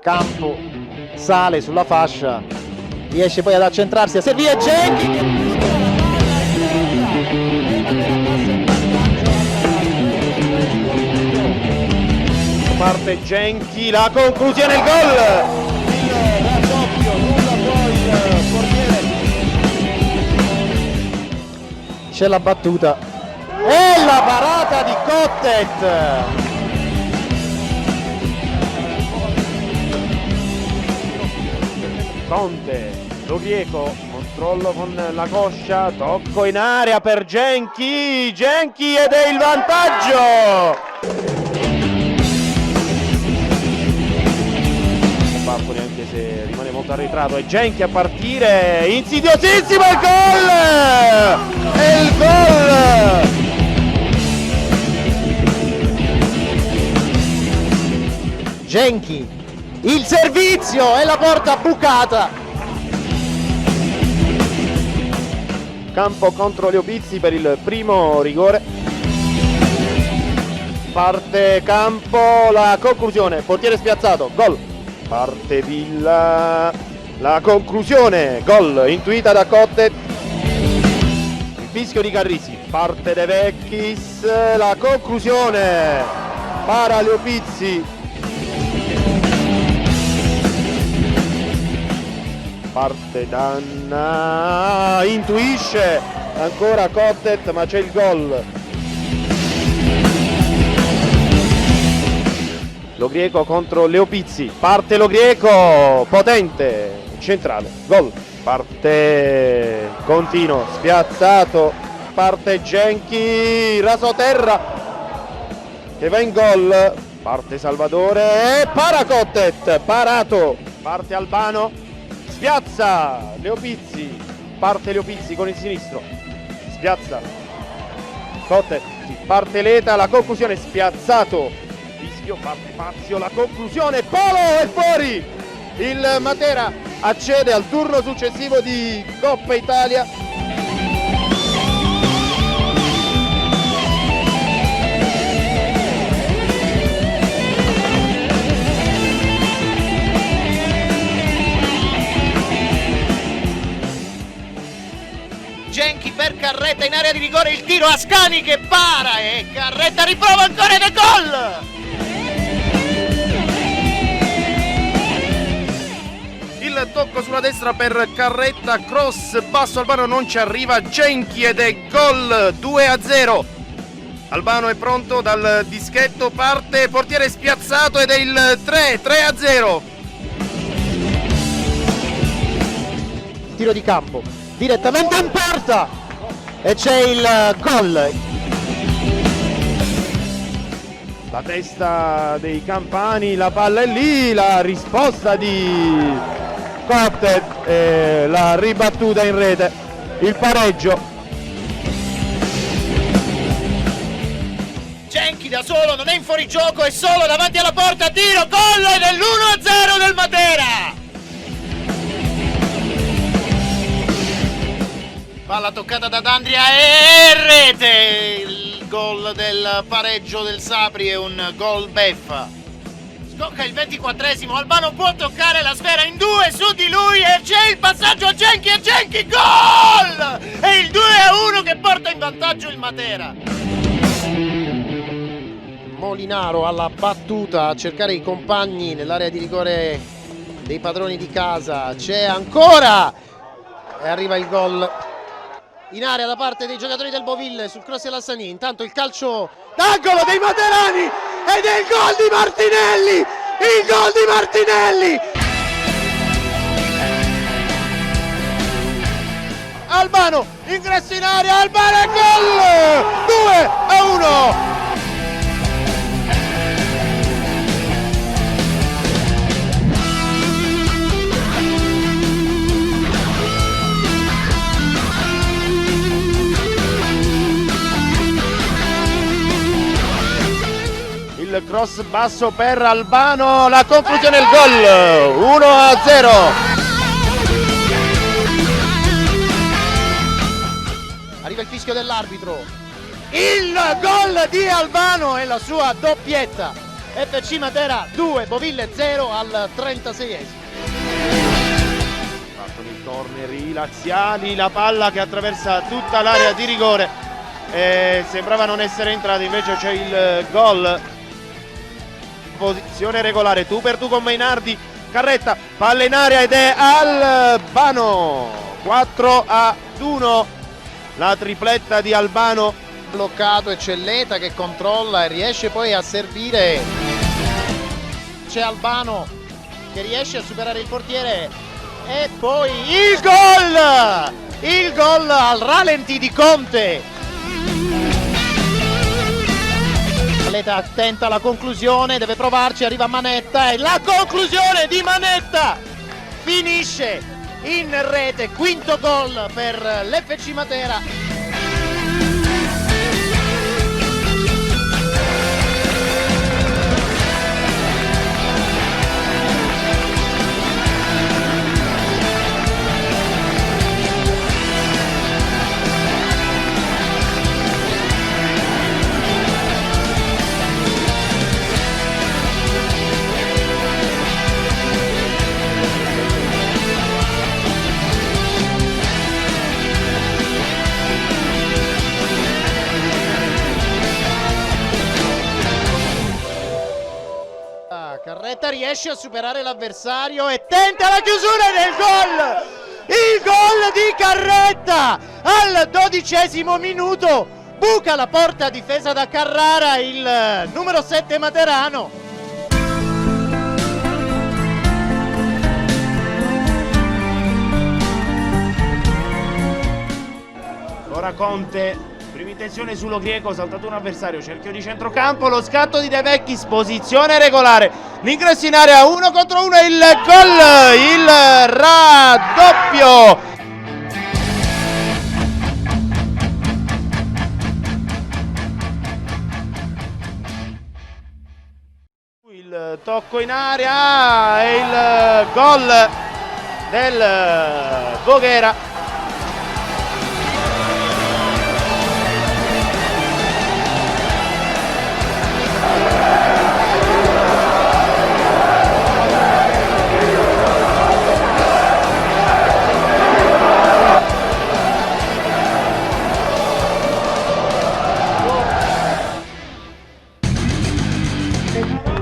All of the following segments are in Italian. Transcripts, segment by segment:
Campo sale sulla fascia, riesce poi ad accentrarsi, a servire Genchi. Parte Genchi, la conclusione, il gol! Il raddoppio, nulla poi il portiere. C'è la battuta e la parata di Cottet. Conte, Logrieco, controllo con la coscia, tocco in area per Genchi, Genchi ed è il vantaggio! Non parto neanche se rimane molto arretrato, è Genchi a partire, insidiosissimo il gol! E il gol! Genchi, il servizio e la porta bucata. Campo contro Leopizzi per il primo rigore. Parte Campo, la conclusione, portiere spiazzato, gol. Parte Villa, la conclusione, gol intuita da Cottet. Il fischio di Carrisi, parte De Vecchis, la conclusione, para Leopizzi. Parte Danna, intuisce ancora Cottet, ma c'è il gol. Logrieco contro Leopizzi, parte Logrieco, potente, centrale, gol. Parte Contino, spiazzato, parte Genchi, rasoterra che va in gol, parte Salvatore e para Cottet, parato, parte Albano. Spiazza Leopizzi, parte Leopizzi con il sinistro, spiazza Cottet, parte Leta, la conclusione, spiazzato, fischio, parte Fazio, la conclusione, Polo è fuori, il Matera accede al turno successivo di Coppa Italia. Genchi per Carretta in area di rigore, il tiro a Scani che para e Carretta riprova ancora ed è gol! Il tocco sulla destra per Carretta, cross basso, Albano non ci arriva, Genchi ed è gol, 2-0. Albano è pronto dal dischetto, parte, portiere spiazzato ed è il 3-0. Tiro di campo direttamente in porta e c'è il gol. La testa dei Campani, la palla è lì, la risposta di Cottet e la ribattuta in rete, il pareggio. Genchi da solo, non è in fuorigioco, è solo davanti alla porta, tiro, gol dell'1-0 del Matera! Palla toccata da D'Andria e rete! Il gol del pareggio del Sapri è un gol beffa. Scocca il 24esimo, Albano può toccare la sfera in due su di lui e c'è il passaggio a Genchi e Genchi, gol! È il 2-1 che porta in vantaggio il Matera. Molinaro alla battuta a cercare i compagni nell'area di rigore dei padroni di casa, c'è ancora e arriva il gol in area da parte dei giocatori del Boville sul cross della Sassani. Intanto il calcio d'angolo dei materani ed è il gol di Martinelli, il gol di Martinelli. Albano, ingresso in area, Albano e gol! 2-1. Il cross basso per Albano, la conclusione, il gol, 1-0. Arriva il fischio dell'arbitro, il gol di Albano e la sua doppietta. FC Matera 2, Boville 0 al 36esimo. Partono i corner i laziali, la palla che attraversa tutta l'area di rigore, sembrava non essere entrata, invece c'è il gol. Posizione regolare, tu per tu con Mainardi, Carretta, palla in area ed è Albano, 4-1, la tripletta di Albano. Bloccato e c'è Leta che controlla e riesce poi a servire. C'è Albano che riesce a superare il portiere e poi il gol al ralenti di Conte. Leta tenta la conclusione, deve provarci, arriva Manetta e la conclusione di Manetta finisce in rete, quinto gol per l'FC Matera. Carretta riesce a superare l'avversario e tenta la chiusura del gol! Il gol di Carretta al 12esimo minuto, buca la porta difesa da Carrara, il numero 7 materano. Ora Conte, prima intenzione sullo Grieco, saltato un avversario, cerchio di centrocampo, lo scatto di De Vecchis, posizione regolare, l'ingresso in area 1 contro 1, il gol, il raddoppio. Il tocco in area e il gol del Voghera.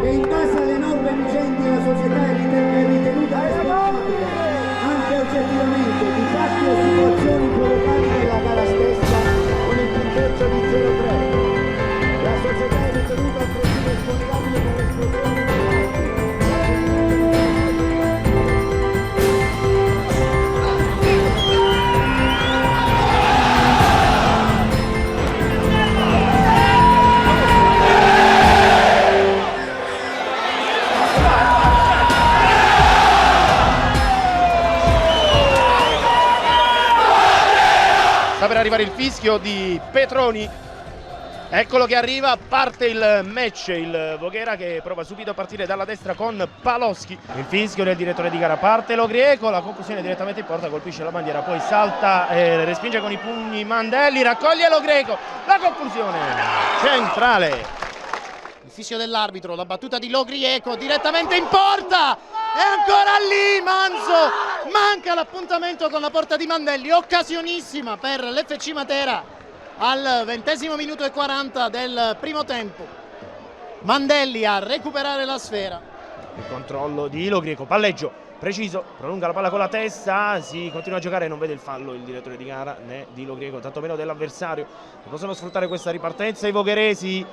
E in base alle norme vigenti la società è ritenuta responsabile anche oggettivamente di fatti o situazioni provocati nella gara stessa con il punteggio di 0-3. La società è ritenuta altresì responsabile per l'esplosione di Sta per arrivare il fischio di Petroni, eccolo che arriva, parte il match, il Voghera che prova subito a partire dalla destra con Paloschi, il fischio del direttore di gara, parte lo Grieco, la conclusione direttamente in porta, colpisce la bandiera, poi salta e respinge con i pugni Mandelli, raccoglie lo Grieco, la conclusione centrale. Il fischio dell'arbitro, la battuta di Lo Grieco direttamente in porta e ancora lì Manzo, manca l'appuntamento con la porta di Mandelli, occasionissima per l'FC Matera al 20° minuto e 40 del primo tempo. Mandelli a recuperare la sfera. Il controllo di Lo Grieco, palleggio preciso, prolunga la palla con la testa, si continua a giocare, non vede il fallo il direttore di gara né di Lo Grieco, tantomeno dell'avversario. Possono sfruttare questa ripartenza i vogheresi.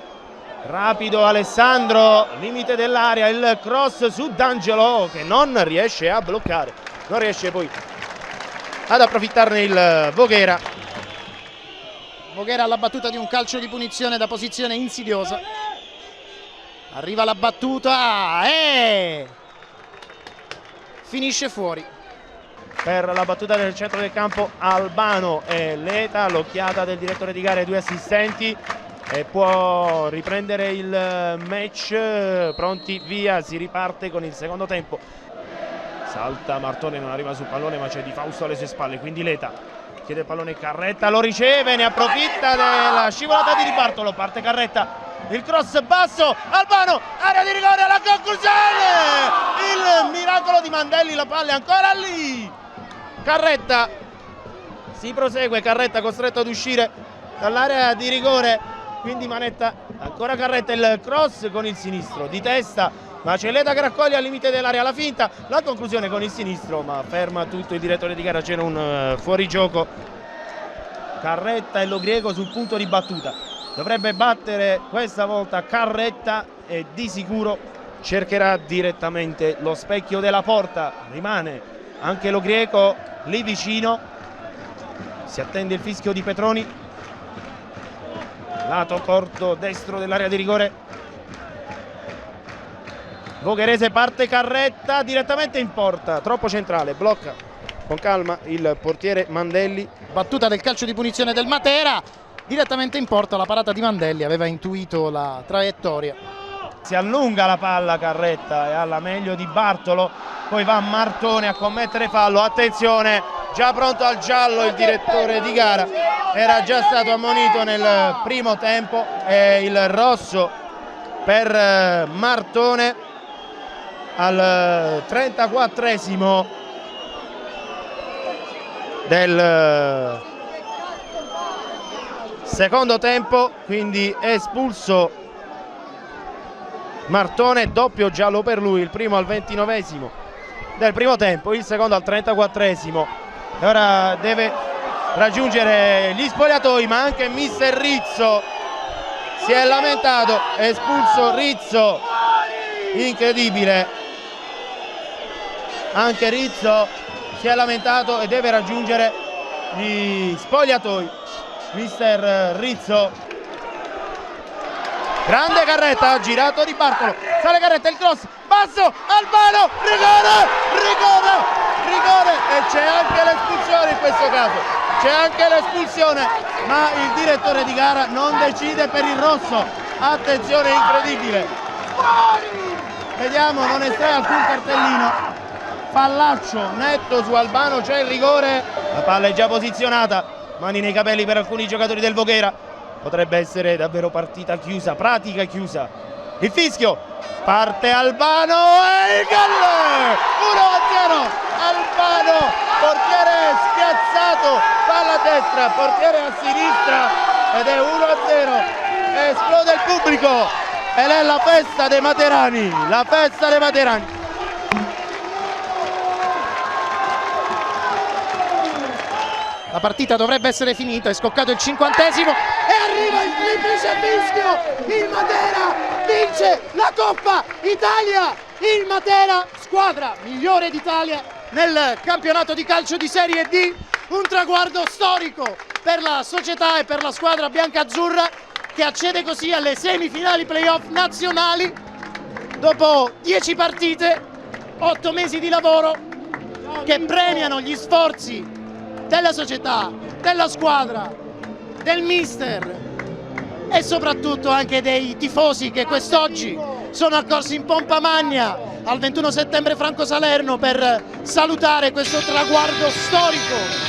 Rapido Alessandro, limite dell'area, il cross su D'Angelo che non riesce a bloccare, non riesce poi ad approfittarne il Voghera. Voghera alla battuta di un calcio di punizione da posizione insidiosa. Arriva la battuta e finisce fuori. Per la battuta del centro del campo Albano e Leta, l'occhiata del direttore di gara e 2 assistenti. E può riprendere il match, pronti via, si riparte con il secondo tempo. Salta Martone, non arriva sul pallone ma c'è Di Fausto alle sue spalle, quindi Leta chiede il pallone Carretta, lo riceve, ne approfitta della scivolata di Di Bartolo, parte Carretta, il cross basso, Albano, area di rigore, la conclusione, il miracolo di Mandelli, la palla è ancora lì, Carretta, si prosegue, Carretta costretto ad uscire dall'area di rigore, quindi manetta, ancora Carretta, il cross con il sinistro, di testa, Maceleta che raccoglie al limite dell'area, la finta, la conclusione con il sinistro, ma ferma tutto il direttore di gara, c'era un fuorigioco, Carretta e Lo Griego sul punto di battuta, dovrebbe battere questa volta Carretta e di sicuro cercherà direttamente lo specchio della porta, rimane anche Lo Griego lì vicino, si attende il fischio di Petroni, lato corto destro dell'area di rigore, Vogherese, parte Carretta direttamente in porta, troppo centrale, blocca con calma il portiere Mandelli. Battuta del calcio di punizione del Matera, direttamente in porta, la parata di Mandelli, aveva intuito la traiettoria. Si allunga la palla Carretta e alla meglio di Bartolo, poi va Martone a commettere fallo, attenzione, già pronto al giallo il direttore di gara, era già stato ammonito nel primo tempo e il rosso per Martone al 34esimo del secondo tempo, quindi espulso Martone, doppio giallo per lui, il primo al 29esimo del primo tempo, il secondo al 34esimo e ora deve raggiungere gli spogliatoi, ma anche mister Rizzo si è lamentato, espulso Rizzo, incredibile, anche Rizzo si è lamentato e deve raggiungere gli spogliatoi, mister Rizzo. Grande Carretta, ha girato di Bartolo, sale Carretta, il cross, basso, Albano, rigore e c'è anche l'espulsione in questo caso, c'è anche l'espulsione, ma il direttore di gara non decide per il rosso, attenzione, incredibile, vediamo, non estrae alcun cartellino, pallaccio netto su Albano, c'è il rigore, la palla è già posizionata, mani nei capelli per alcuni giocatori del Voghera, potrebbe essere davvero partita chiusa, pratica chiusa, il fischio, parte Albano e il gol, 1-0, Albano, portiere spiazzato, palla a destra, portiere a sinistra ed è 1-0, esplode il pubblico ed è la festa dei materani, la festa dei materani. La partita dovrebbe essere finita, è scoccato il 50esimo e arriva il triplice fischio, il Matera vince la Coppa Italia, il Matera squadra migliore d'Italia nel campionato di calcio di Serie D, un traguardo storico per la società e per la squadra biancazzurra che accede così alle semifinali playoff nazionali dopo 10 partite, 8 mesi di lavoro che premiano gli sforzi della società, della squadra, del mister e soprattutto anche dei tifosi che quest'oggi sono accorsi in pompa magna al 21 settembre Franco Salerno per salutare questo traguardo storico.